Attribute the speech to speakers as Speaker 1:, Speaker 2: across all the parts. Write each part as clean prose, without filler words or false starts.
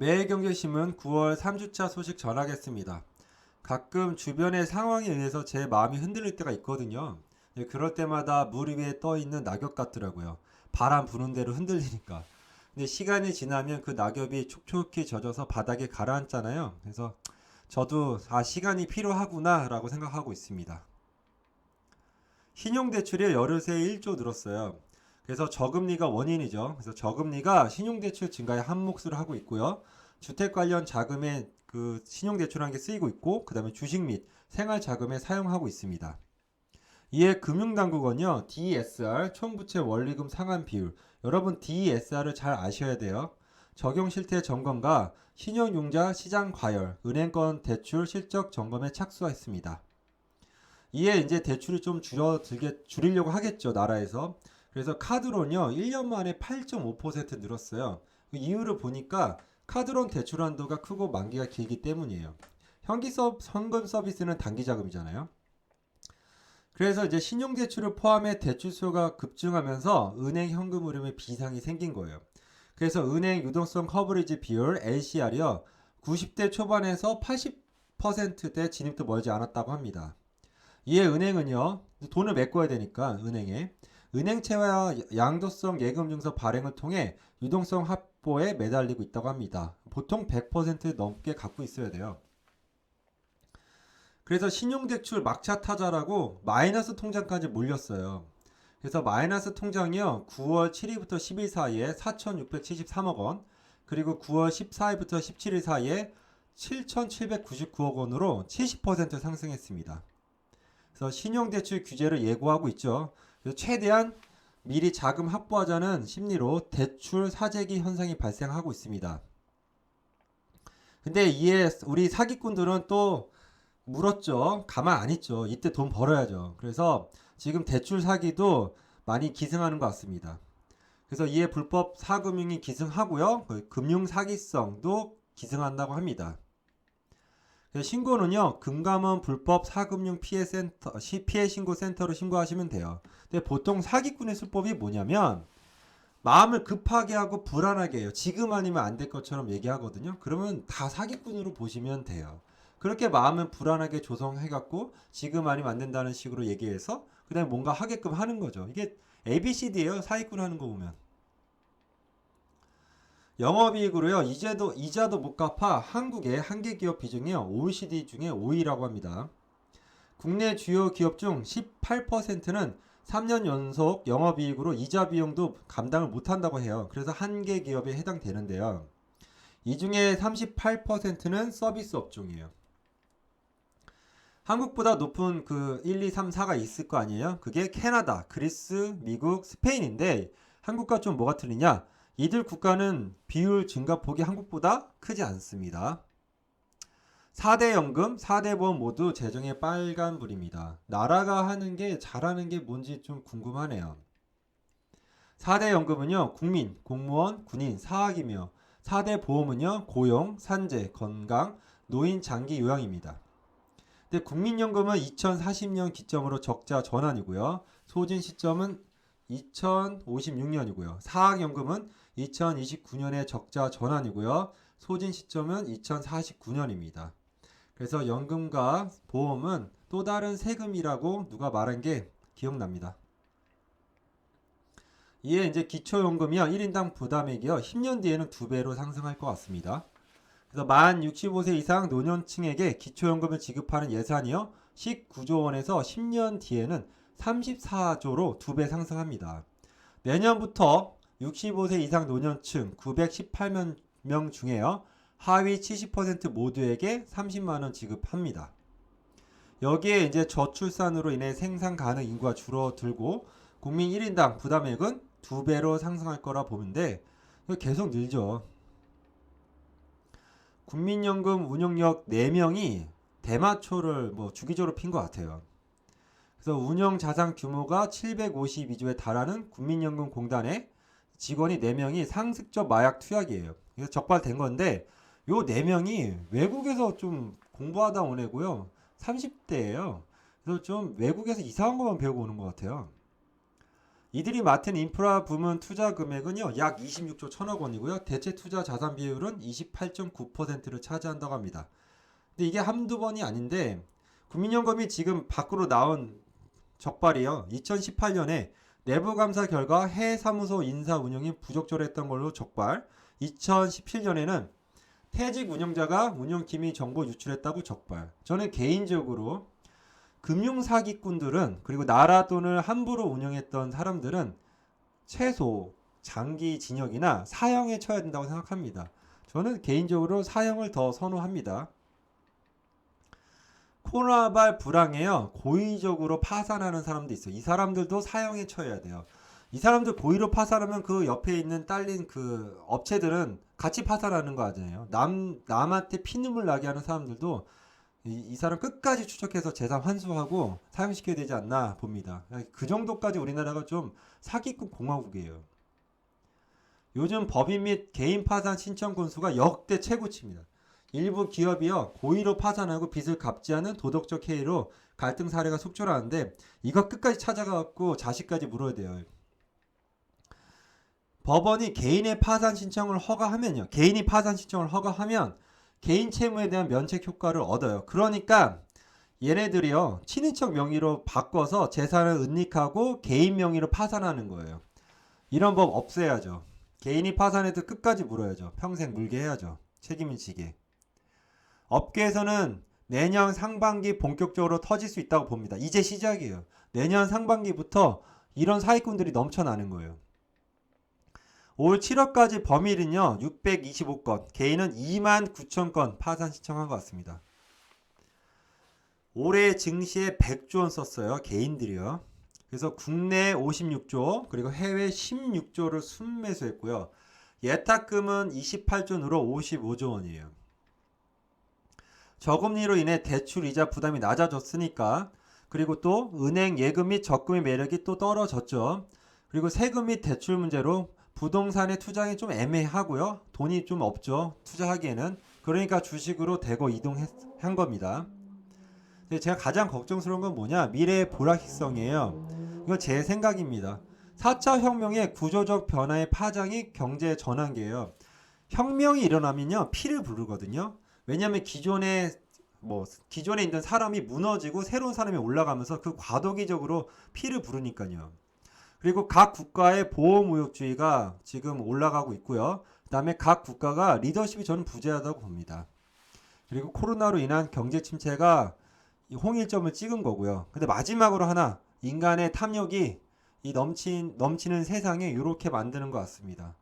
Speaker 1: 매일경제신문 9월 3주차 소식 전하겠습니다. 가끔 주변의 상황에 의해서 제 마음이 흔들릴 때가 있거든요. 그럴 때마다 물 위에 떠 있는 낙엽 같더라고요. 바람 부는 대로 흔들리니까. 근데 시간이 지나면 그 낙엽이 촉촉히 젖어서 바닥에 가라앉잖아요. 그래서 저도 시간이 필요하구나라고 생각하고 있습니다. 신용대출이 열흘새 1조 늘었어요. 그래서 저금리가 원인이죠. 그래서 저금리가 신용대출 증가에 한 몫을 하고 있고요. 주택 관련 자금에 그 신용대출한 게 쓰이고 있고, 그 다음에 주식 및 생활자금에 사용하고 있습니다. 이에 금융당국은요, DSR, 총부채 원리금 상환 비율. 여러분 DSR을 잘 아셔야 돼요. 적용 실태 점검과 신용융자 시장 과열, 은행권 대출 실적 점검에 착수했습니다. 이에 이제 대출이 좀 줄이려고 하겠죠, 나라에서. 그래서 카드론요, 1년 만에 8.5% 늘었어요. 그 이유를 보니까 카드론 대출 한도가 크고 만기가 길기 때문이에요. 현금 서비스는 단기 자금이잖아요. 그래서 이제 신용대출을 포함해 대출 수요가 급증하면서 은행 현금 흐름에 비상이 생긴 거예요. 그래서 은행 유동성 커버리지 비율 LCR이요, 90대 초반에서 80%대 진입도 멀지 않았다고 합니다. 이에 은행은요, 돈을 메꿔야 되니까 은행에 은행채와 양도성 예금증서 발행을 통해 유동성 확보에 매달리고 있다고 합니다. 보통 100% 넘게 갖고 있어야 돼요. 그래서 신용대출 막차 타자라고 마이너스 통장까지 몰렸어요. 그래서 마이너스 통장이요, 9월 7일부터 10일 사이에 4,673억 원, 그리고 9월 14일부터 17일 사이에 7,799억 원으로 70% 상승했습니다. 그래서 신용대출 규제를 예고하고 있죠. 그래서 최대한 미리 자금 확보하자는 심리로 대출 사재기 현상이 발생하고 있습니다. 근데 이에 우리 사기꾼들은 또 물었죠. 가만 안 있죠. 이때 돈 벌어야죠. 그래서 지금 대출 사기도 많이 기승하는 것 같습니다. 그래서 이에 불법 사금융이 기승하고요. 금융 사기성도 기승한다고 합니다. 신고는요, 금감원 불법 사금융 피해 신고 센터로 신고하시면 돼요. 근데 보통 사기꾼의 수법이 뭐냐면 마음을 급하게 하고 불안하게 해요. 지금 아니면 안 될 것처럼 얘기하거든요. 그러면 다 사기꾼으로 보시면 돼요. 그렇게 마음을 불안하게 조성해갖고 지금 아니면 안 된다는 식으로 얘기해서 그다음에 뭔가 하게끔 하는 거죠. 이게 ABCD예요. 사기꾼 하는 거 보면. 영업이익으로요, 이자도 못 갚아 한국의 한계 기업 비중이요, OECD 중에 5위라고 합니다. 국내 주요 기업 중 18%는 3년 연속 영업이익으로 이자 비용도 감당을 못한다고 해요. 그래서 한계 기업에 해당되는데요. 이 중에 38%는 서비스 업종이에요. 한국보다 높은 그 1, 2, 3, 4가 있을 거 아니에요? 그게 캐나다, 그리스, 미국, 스페인인데 한국과 좀 뭐가 틀리냐? 이들 국가는 비율 증가폭이 한국보다 크지 않습니다. 4대 연금, 4대 보험 모두 재정에 빨간불입니다. 나라가 하는 게 잘하는 게 뭔지 좀 궁금하네요. 4대 연금은요, 국민, 공무원, 군인, 사학이며 4대 보험은요, 고용, 산재, 건강, 노인, 장기 요양입니다. 근데 국민연금은 2040년 기점으로 적자 전환이고요. 소진 시점은 2056년이고요. 사학연금은 2029년에 적자 전환이고요. 소진 시점은 2049년입니다. 그래서 연금과 보험은 또 다른 세금이라고 누가 말한 게 기억납니다. 이에 이제 기초연금이요, 1인당 부담액이요, 10년 뒤에는 2배로 상승할 것 같습니다. 그래서 만 65세 이상 노년층에게 기초연금을 지급하는 예산이요, 19조 원에서 10년 뒤에는 34조로 2배 상승합니다. 내년부터 65세 이상 노년층 918명 중에요, 하위 70% 모두에게 30만 원 지급합니다. 여기에 이제 저출산으로 인해 생산 가능 인구가 줄어들고 국민 1인당 부담액은 2배로 상승할 거라 보는데 계속 늘죠. 국민연금 운용력 4명이 대마초를 뭐 주기적으로 핀 것 같아요. 그래서 운영 자산 규모가 752조에 달하는 국민연금공단의 직원이 4명이 상습적 마약 투약이에요. 그래서 적발된 건데 요 4명이 외국에서 좀 공부하다 온 애고요. 30대예요. 그래서 좀 외국에서 이상한 것만 배우고 오는 것 같아요. 이들이 맡은 인프라 부문 투자 금액은요, 약 26조 1천억 원이고요. 대체 투자 자산 비율은 28.9%를 차지한다고 합니다. 근데 이게 한두 번이 아닌데, 국민연금이 지금 밖으로 나온 적발이요. 2018년에 내부 감사 결과 해외 사무소 인사 운영이 부적절했던 걸로 적발. 2017년에는 퇴직 운영자가 운영 기밀 정보 유출했다고 적발. 저는 개인적으로 금융 사기꾼들은, 그리고 나라 돈을 함부로 운영했던 사람들은 최소 장기 징역이나 사형에 처해야 된다고 생각합니다. 저는 개인적으로 사형을 더 선호합니다. 코로나발 불황에요, 고의적으로 파산하는 사람도 있어요. 이 사람들도 사형에 처해야 돼요. 이 사람들 고의로 파산하면 그 옆에 있는 딸린 그 업체들은 같이 파산하는 거 아니에요. 남한테 피눈물 나게 하는 사람들도 이 사람 끝까지 추적해서 재산 환수하고 사형시켜야 되지 않나 봅니다. 그 정도까지 우리나라가 좀 사기꾼 공화국이에요. 요즘 법인 및 개인 파산 신청 건수가 역대 최고치입니다. 일부 기업이요, 고의로 파산하고 빚을 갚지 않은 도덕적 해이로 갈등 사례가 속출하는데, 이거 끝까지 찾아가고 자식까지 물어야 돼요. 법원이 개인의 파산 신청을 허가하면요, 개인이 파산 신청을 허가하면 개인 채무에 대한 면책 효과를 얻어요. 그러니까 얘네들이요, 친인척 명의로 바꿔서 재산을 은닉하고 개인 명의로 파산하는 거예요. 이런 법 없애야죠. 개인이 파산해도 끝까지 물어야죠. 평생 물게 해야죠. 책임을 지게. 업계에서는 내년 상반기 본격적으로 터질 수 있다고 봅니다. 이제 시작이에요. 내년 상반기부터 이런 사기꾼들이 넘쳐나는 거예요. 올 7월까지 범일은요, 625건, 개인은 29,000건 파산 신청한 것 같습니다. 올해 증시에 100조 원 썼어요, 개인들이요. 그래서 국내 56조, 그리고 해외 16조를 순매수했고요. 예탁금은 28조으로 55조 원이에요. 저금리로 인해 대출 이자 부담이 낮아졌으니까, 그리고 또 은행 예금 및 적금의 매력이 또 떨어졌죠. 그리고 세금 및 대출 문제로 부동산에 투자하기 좀 애매하고요. 돈이 좀 없죠, 투자하기에는. 그러니까 주식으로 대거 이동한 겁니다. 근데 제가 가장 걱정스러운 건 뭐냐, 미래의 불확실성이에요. 이건 제 생각입니다. 4차 혁명의 구조적 변화의 파장이 경제 전환기예요. 혁명이 일어나면요, 피를 부르거든요. 왜냐하면 기존에 있던 사람이 무너지고 새로운 사람이 올라가면서 그 과도기적으로 피를 부르니까요. 그리고 각 국가의 보호무역주의가 지금 올라가고 있고요. 그 다음에 각 국가가 리더십이 저는 부재하다고 봅니다. 그리고 코로나로 인한 경제 침체가 홍일점을 찍은 거고요. 근데 마지막으로 하나, 인간의 탐욕이 이 넘치는 세상에 이렇게 만드는 것 같습니다.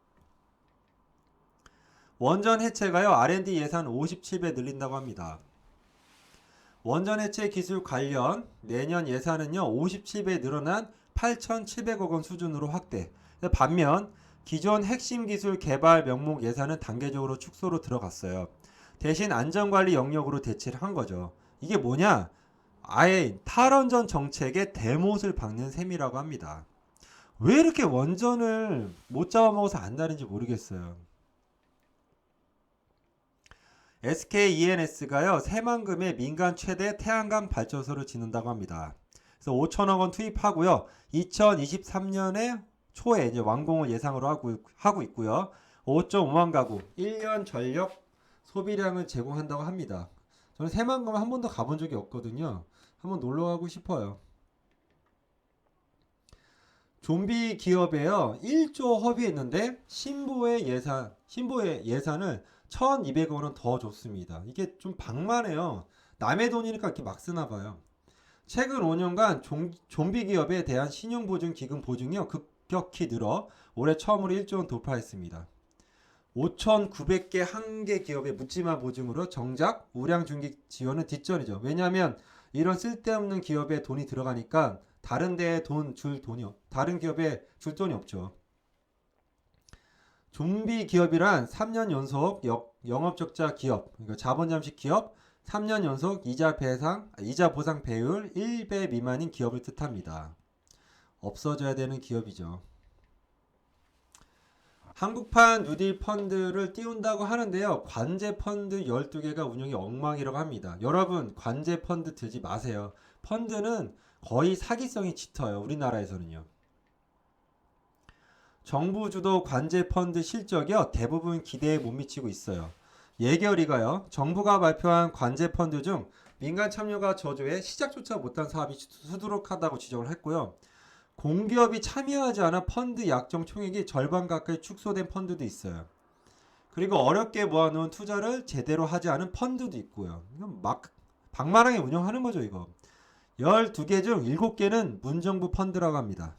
Speaker 1: 원전 해체가요, R&D 예산 57배 늘린다고 합니다. 원전 해체 기술 관련 내년 예산은요, 57배 늘어난 8,700억 원 수준으로 확대. 반면 기존 핵심 기술 개발 명목 예산은 단계적으로 축소로 들어갔어요. 대신 안전관리 영역으로 대체를 한 거죠. 이게 뭐냐? 아예 탈원전 정책의 대못을 박는 셈이라고 합니다. 왜 이렇게 원전을 못 잡아먹어서 안다는지 모르겠어요. SK-ENS가요, 새만금의 민간 최대 태양광 발전소를 짓는다고 합니다. 그래서 5천억 원 투입하고요, 2023년에 초에 이제 완공을 예상으로 하고 있고요. 5.5만 가구 1년 전력 소비량을 제공한다고 합니다. 저는 새만금 한 번도 가본 적이 없거든요. 한번 놀러 가고 싶어요. 좀비 기업에요, 1조 허비했는데 신보의 예산을 1,200억 원은 더 줬습니다. 이게 좀 방만해요. 남의 돈이니까 이렇게 막 쓰나 봐요. 최근 5년간 좀비 기업에 대한 신용보증 기금 보증이요, 급격히 늘어 올해 처음으로 1조 원 돌파했습니다. 5,900개 한 개 기업의 묻지마 보증으로 정작 우량 중기 지원은 뒷전이죠. 왜냐하면 이런 쓸데없는 기업에 돈이 들어가니까 다른 기업에 줄 돈이 없죠. 좀비 기업이란 3년 연속 영업적자 기업, 그러니까 자본 잠식 기업, 3년 연속 이자 보상 배율 1배 미만인 기업을 뜻합니다. 없어져야 되는 기업이죠. 한국판 뉴딜 펀드를 띄운다고 하는데요, 관제 펀드 12개가 운영이 엉망이라고 합니다. 여러분, 관제 펀드 들지 마세요. 펀드는 거의 사기성이 짙어요, 우리나라에서는요. 정부 주도 관제 펀드 실적이요 대부분 기대에 못 미치고 있어요. 예결위가요 정부가 발표한 관제 펀드 중 민간 참여가 저조해 시작조차 못한 사업이 수두룩하다고 지적을 했고요. 공기업이 참여하지 않은 펀드 약정 총액이 절반 가까이 축소된 펀드도 있어요. 그리고 어렵게 모아놓은 투자를 제대로 하지 않은 펀드도 있고요. 이건 막 방만하게 운영하는 거죠 이거. 12개 중 7개는 문정부 펀드라고 합니다.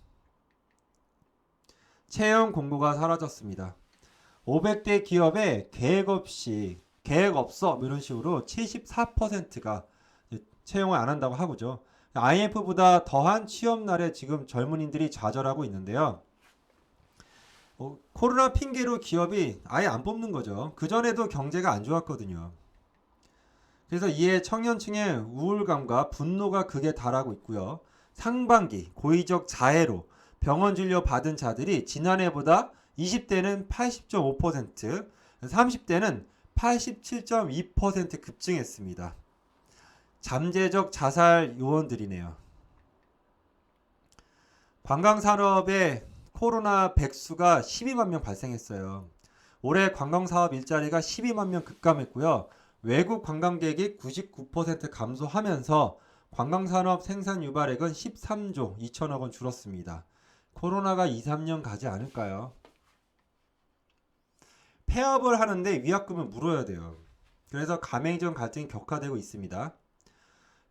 Speaker 1: 채용 공고가 사라졌습니다. 500대 기업에 계획 없어 이런 식으로 74%가 채용을 안 한다고 하고죠. IMF보다 더한 취업날에 지금 젊은이들이 좌절하고 있는데요. 코로나 핑계로 기업이 아예 안 뽑는 거죠. 그전에도 경제가 안 좋았거든요. 그래서 이에 청년층의 우울감과 분노가 극에 달하고 있고요. 상반기 고의적 자해로 병원 진료 받은 자들이 지난해보다 20대는 80.5%, 30대는 87.2% 급증했습니다. 잠재적 자살 요원들이네요. 관광산업에 코로나 백수가 12만 명 발생했어요. 올해 관광사업 일자리가 12만 명 급감했고요. 외국 관광객이 99% 감소하면서 관광산업 생산 유발액은 13조 2천억 원 줄었습니다. 코로나가 2, 3년 가지 않을까요? 폐업을 하는데 위약금을 물어야 돼요. 그래서 가맹점 갈등이 격화되고 있습니다.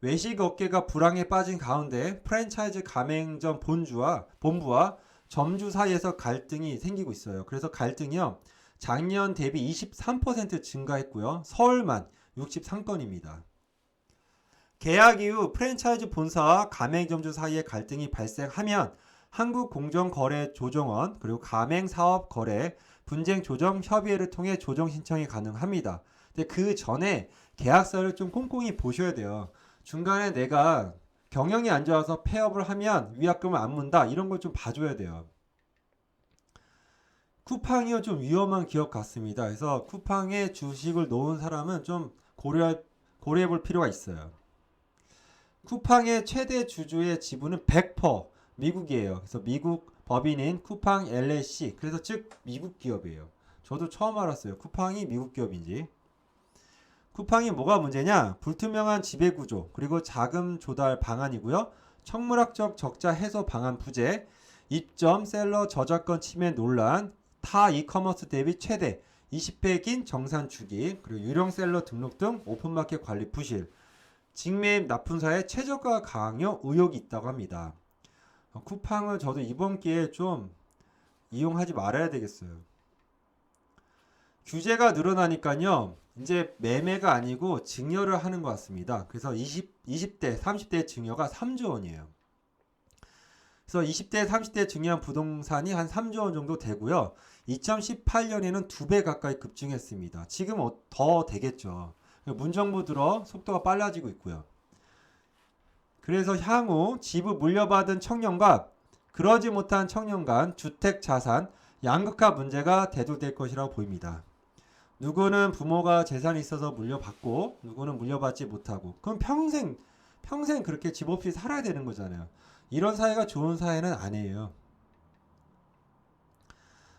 Speaker 1: 외식 업계가 불황에 빠진 가운데 프랜차이즈 가맹점 본부와 점주 사이에서 갈등이 생기고 있어요. 그래서 갈등이요. 작년 대비 23% 증가했고요. 서울만 63건입니다. 계약 이후 프랜차이즈 본사와 가맹점주 사이에 갈등이 발생하면 한국공정거래조정원 그리고 가맹사업거래 분쟁조정협의회를 통해 조정 신청이 가능합니다. 근데 그 전에 계약서를 좀 꼼꼼히 보셔야 돼요. 중간에 내가 경영이 안 좋아서 폐업을 하면 위약금을 안 문다 이런 걸 좀 봐줘야 돼요. 쿠팡이요 좀 위험한 기업 같습니다. 그래서 쿠팡에 주식을 놓은 사람은 좀 고려해 볼 필요가 있어요. 쿠팡의 최대 주주의 지분은 100% 미국이에요. 그래서 미국 법인인 쿠팡 LLC 그래서 즉 미국 기업이에요. 저도 처음 알았어요. 쿠팡이 미국 기업인지. 쿠팡이 뭐가 문제냐? 불투명한 지배구조 그리고 자금 조달 방안이고요. 청문학적 적자 해소 방안 부재, 입점 셀러 저작권 침해 논란, 타 이커머스 대비 최대 20배 긴 정산 주기, 그리고 유령 셀러 등록 등 오픈마켓 관리 부실, 직매입 납품사의 최저가 강요 의혹이 있다고 합니다. 쿠팡을 저도 이번 기회에 좀 이용하지 말아야 되겠어요. 규제가 늘어나니까요. 이제 매매가 아니고 증여를 하는 것 같습니다. 그래서 20대, 30대 증여가 3조 원이에요. 그래서 20대, 30대 증여한 부동산이 한 3조 원 정도 되고요. 2018년에는 2배 가까이 급증했습니다. 지금 더 되겠죠. 문정부 들어 속도가 빨라지고 있고요. 그래서 향후 집을 물려받은 청년과 그러지 못한 청년 간 주택 자산 양극화 문제가 대두될 것이라고 보입니다. 누구는 부모가 재산이 있어서 물려받고 누구는 물려받지 못하고 그럼 평생 그렇게 집 없이 살아야 되는 거잖아요. 이런 사회가 좋은 사회는 아니에요.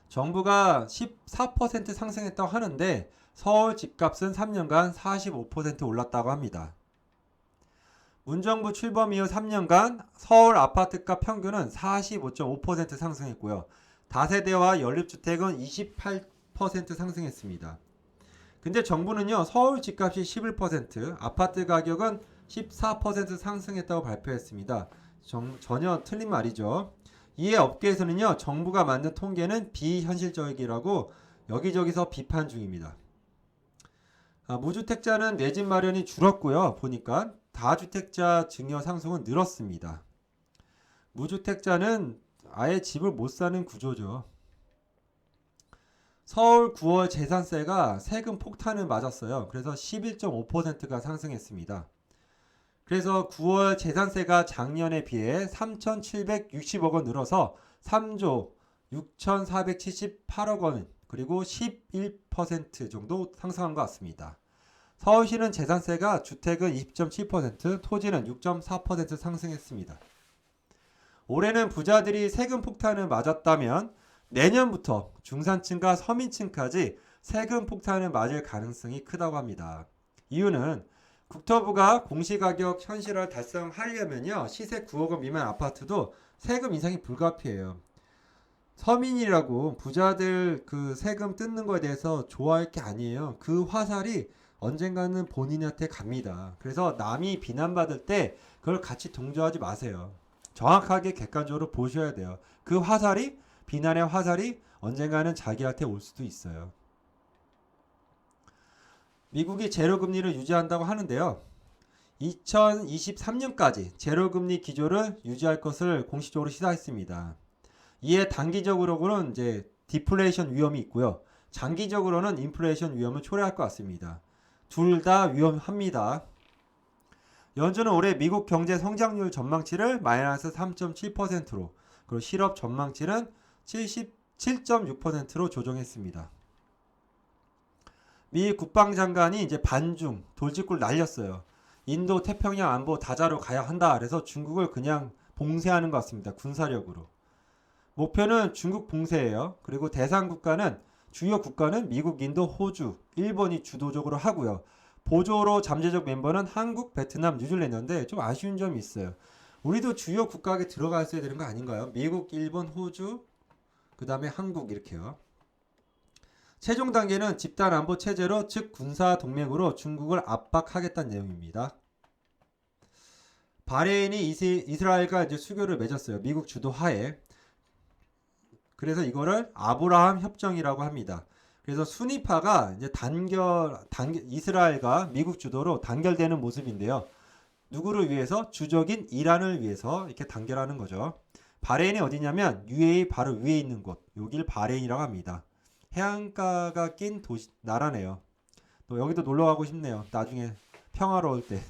Speaker 1: 정부가 14% 상승했다고 하는데 서울 집값은 3년간 45% 올랐다고 합니다. 문정부 출범 이후 3년간 서울 아파트값 평균은 45.5% 상승했고요. 다세대와 연립주택은 28% 상승했습니다. 근데 정부는요 서울 집값이 11%, 아파트 가격은 14% 상승했다고 발표했습니다. 전혀 틀린 말이죠. 이에 업계에서는요 정부가 만든 통계는 비현실적이라고 여기저기서 비판 중입니다. 무주택자는 내 집 마련이 줄었고요. 보니까 다주택자 증여 상승은 늘었습니다. 무주택자는 아예 집을 못 사는 구조죠. 서울 9월 재산세가 세금 폭탄을 맞았어요. 그래서 11.5%가 상승했습니다. 그래서 9월 재산세가 작년에 비해 3,760억 원 늘어서 3조 6,478억 원 그리고 11% 정도 상승한 것 같습니다. 서울시는 재산세가 주택은 20.7%, 토지는 6.4% 상승했습니다. 올해는 부자들이 세금 폭탄을 맞았다면 내년부터 중산층과 서민층까지 세금 폭탄을 맞을 가능성이 크다고 합니다. 이유는 국토부가 공시가격 현실화 달성하려면요, 시세 9억 원 미만 아파트도 세금 인상이 불가피해요. 서민이라고 부자들 그 세금 뜯는 거에 대해서 좋아할 게 아니에요. 그 화살이 언젠가는 본인한테 갑니다. 그래서 남이 비난받을 때 그걸 같이 동조하지 마세요. 정확하게 객관적으로 보셔야 돼요. 그 화살이, 비난의 화살이 언젠가는 자기한테 올 수도 있어요. 미국이 제로금리를 유지한다고 하는데요. 2023년까지 제로금리 기조를 유지할 것을 공식적으로 시사했습니다. 이에 단기적으로는 이제 디플레이션 위험이 있고요. 장기적으로는 인플레이션 위험을 초래할 것 같습니다. 둘 다 위험합니다. 연준은 올해 미국 경제 성장률 전망치를 마이너스 3.7%로, 그리고 실업 전망치는 77.6%로 조정했습니다. 미 국방장관이 이제 반중 돌직구를 날렸어요. 인도 태평양 안보 다자로 가야 한다. 그래서 중국을 그냥 봉쇄하는 것 같습니다. 군사력으로. 목표는 중국 봉쇄예요. 그리고 대상 국가는, 주요 국가는 미국, 인도, 호주, 일본이 주도적으로 하고요. 보조로 잠재적 멤버는 한국, 베트남, 뉴질랜드인데 좀 아쉬운 점이 있어요. 우리도 주요 국가에 들어갔어야 되는 거 아닌가요? 미국, 일본, 호주, 그 다음에 한국 이렇게요. 최종 단계는 집단 안보 체제로, 즉 군사 동맹으로 중국을 압박하겠다는 내용입니다. 바레인이 이스라엘과 이제 수교를 맺었어요. 미국 주도 하에. 그래서 이거를 아브라함 협정이라고 합니다. 그래서 순위파가 이제 이스라엘과 미국 주도로 단결되는 모습인데요. 누구를 위해서? 주적인 이란을 위해서 이렇게 단결하는 거죠. 바레인이 어디냐면 UAE 바로 위에 있는 곳. 여길 바레인이라고 합니다. 해안가가 낀 나라네요. 또 여기도 놀러 가고 싶네요. 나중에 평화로울 때.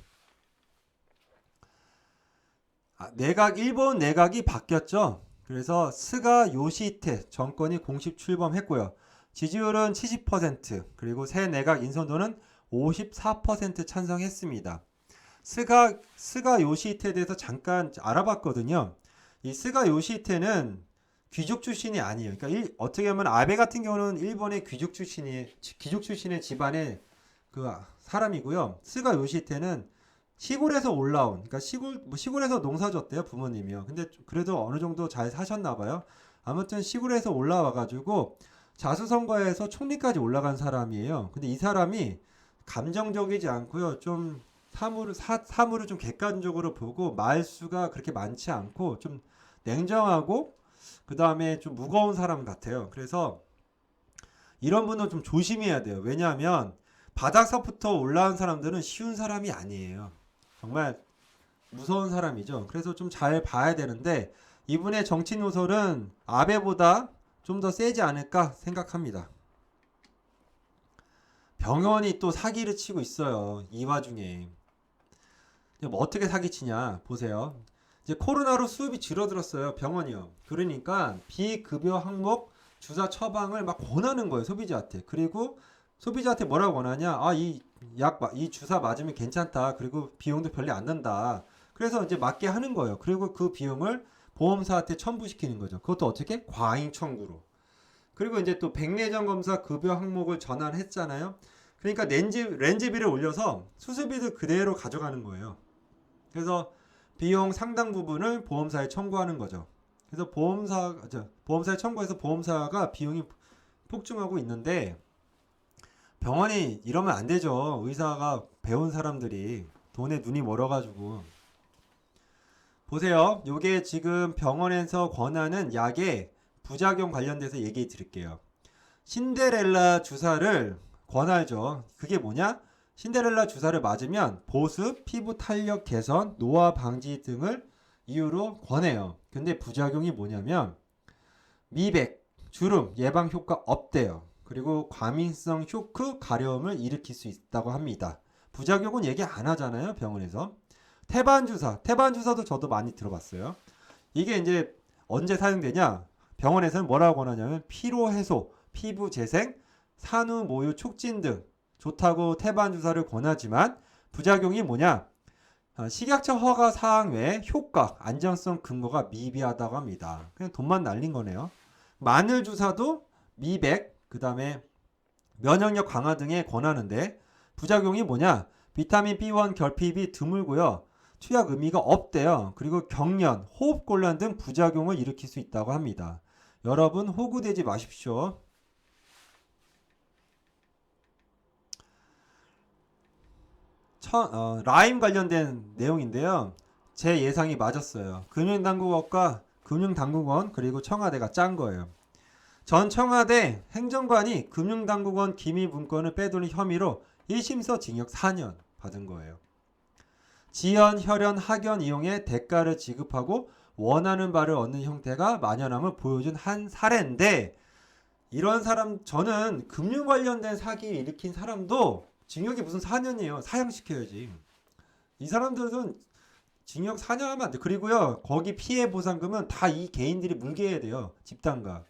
Speaker 1: 일본 내각이 바뀌었죠. 그래서 스가 요시히테 정권이 공식 출범했고요. 지지율은 70%, 그리고 새 내각 인선도는 54% 찬성했습니다. 스가 요시히테에 대해서 잠깐 알아봤거든요. 이 스가 요시히테는 귀족 출신이 아니에요. 그러니까 어떻게 보면 아베 같은 경우는 일본의 귀족 출신의 집안의 그 사람이고요. 스가 요시히테는 시골에서 올라온, 그러니까 시골에서 농사졌대요, 부모님이요. 근데 그래도 어느 정도 잘 사셨나 봐요. 아무튼 시골에서 올라와가지고 자수성가해서 총리까지 올라간 사람이에요. 근데 이 사람이 감정적이지 않고요, 좀 사물을 좀 객관적으로 보고 말수가 그렇게 많지 않고 좀 냉정하고 그 다음에 좀 무거운 사람 같아요. 그래서 이런 분은 좀 조심해야 돼요. 왜냐하면 바닥서부터 올라온 사람들은 쉬운 사람이 아니에요. 정말 무서운 사람이죠. 그래서 좀 잘 봐야 되는데 이분의 정치 노선은 아베보다 좀 더 세지 않을까 생각합니다. 병원이 또 사기를 치고 있어요. 이 와중에. 뭐 어떻게 사기치냐 보세요. 이제 코로나로 수급이 줄어들었어요. 병원이요. 그러니까 비급여 항목 주사 처방을 막 권하는 거예요. 소비자한테. 그리고 소비자한테 뭐라고 권하냐? 이 주사 맞으면 괜찮다. 그리고 비용도 별로 안 든다. 그래서 이제 맞게 하는 거예요. 그리고 그 비용을 보험사한테 첨부시키는 거죠. 그것도 어떻게? 과잉 청구로. 그리고 이제 또 백내장 검사 급여 항목을 전환했잖아요. 그러니까 렌즈비를 올려서 수술비도 그대로 가져가는 거예요. 그래서 비용 상당 부분을 보험사에 청구하는 거죠. 그래서 보험사에 청구해서 보험사가 비용이 폭증하고 있는데 병원이 이러면 안 되죠. 의사가 배운 사람들이 돈에 눈이 멀어가지고. 보세요. 요게 지금 병원에서 권하는 약의 부작용 관련돼서 얘기 드릴게요. 신데렐라 주사를 권하죠. 그게 뭐냐? 신데렐라 주사를 맞으면 보습, 피부 탄력 개선, 노화 방지 등을 이유로 권해요. 근데 부작용이 뭐냐면 미백, 주름 예방 효과 없대요. 그리고 과민성 쇼크, 가려움을 일으킬 수 있다고 합니다. 부작용은 얘기 안 하잖아요, 병원에서. 태반주사도 저도 많이 들어봤어요. 이게 이제 언제 사용되냐? 병원에서는 뭐라고 권하냐면 피로 해소, 피부 재생, 산후 모유 촉진 등 좋다고 태반주사를 권하지만 부작용이 뭐냐? 식약처 허가 사항 외에 효과, 안정성 근거가 미비하다고 합니다. 그냥 돈만 날린 거네요. 마늘 주사도 미백, 그 다음에 면역력 강화 등에 권하는데 부작용이 뭐냐? 비타민 B1 결핍이 드물고요. 투약 의미가 없대요. 그리고 경련, 호흡곤란 등 부작용을 일으킬 수 있다고 합니다. 여러분 호구되지 마십시오. 라임 관련된 내용인데요. 제 예상이 맞았어요. 금융당국원 그리고 청와대가 짠 거예요. 전 청와대 행정관이 금융당국원 기밀문건을 빼돌린 혐의로 1심서 징역 4년 받은 거예요. 지연, 혈연, 학연 이용해 대가를 지급하고 원하는 바를 얻는 형태가 만연함을 보여준 한 사례인데, 이런 사람, 저는 금융 관련된 사기 일으킨 사람도 징역이 무슨 4년이에요. 사형시켜야지. 이 사람들은 징역 4년 하면 안 돼. 그리고요, 거기 피해 보상금은 다 이 개인들이 물게 해야 돼요. 집단가.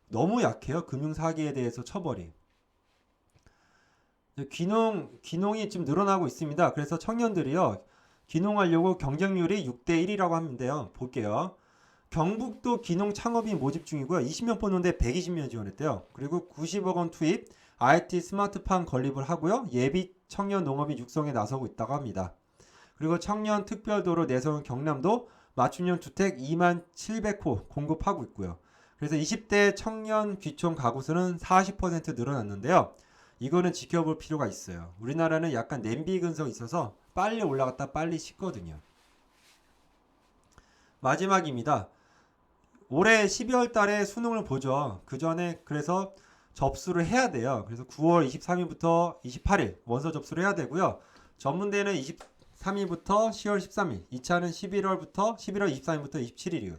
Speaker 1: 너무 약해요. 금융 사기에 대해서 처벌이. 귀농이 지금 늘어나고 있습니다. 그래서 청년들이요, 귀농하려고 경쟁률이 6대 1이라고 하는데요. 볼게요. 경북도 귀농 창업인 모집 중이고요. 20명 뽑는데 120명 지원했대요. 그리고 90억 원 투입, IT 스마트팜 건립을 하고요. 예비 청년 농업인 육성에 나서고 있다고 합니다. 그리고 청년 특별도로 내세운 경남도 맞춤형 주택 2만 700호 공급하고 있고요. 그래서 20대 청년 귀촌 가구 수는 40% 늘어났는데요. 이거는 지켜볼 필요가 있어요. 우리나라는 약간 냄비 근성이 있어서 빨리 올라갔다 빨리 식거든요. 마지막입니다. 올해 12월 달에 수능을 보죠. 그 전에 그래서 접수를 해야 돼요. 그래서 9월 23일부터 28일 원서 접수를 해야 되고요. 전문대는 23일부터 10월 13일, 2차는 11월 23일부터 27일이에요.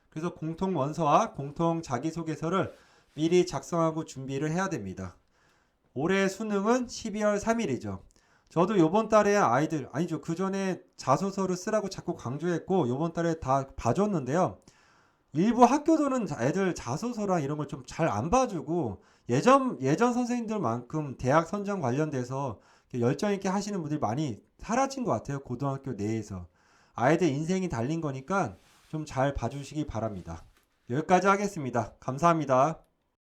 Speaker 1: 그래서 공통 원서와 공통 자기소개서를 미리 작성하고 준비를 해야 됩니다. 올해 수능은 12월 3일이죠. 저도 요번 달에 아니죠. 그 전에 자소서를 쓰라고 자꾸 강조했고, 요번 달에 다 봐줬는데요. 일부 학교들은 애들 자소서랑 이런 걸 좀 잘 안 봐주고, 예전 선생님들만큼 대학 선정 관련돼서 열정 있게 하시는 분들이 많이 사라진 것 같아요. 고등학교 내에서. 아이들 인생이 달린 거니까 좀 잘 봐주시기 바랍니다. 여기까지 하겠습니다. 감사합니다.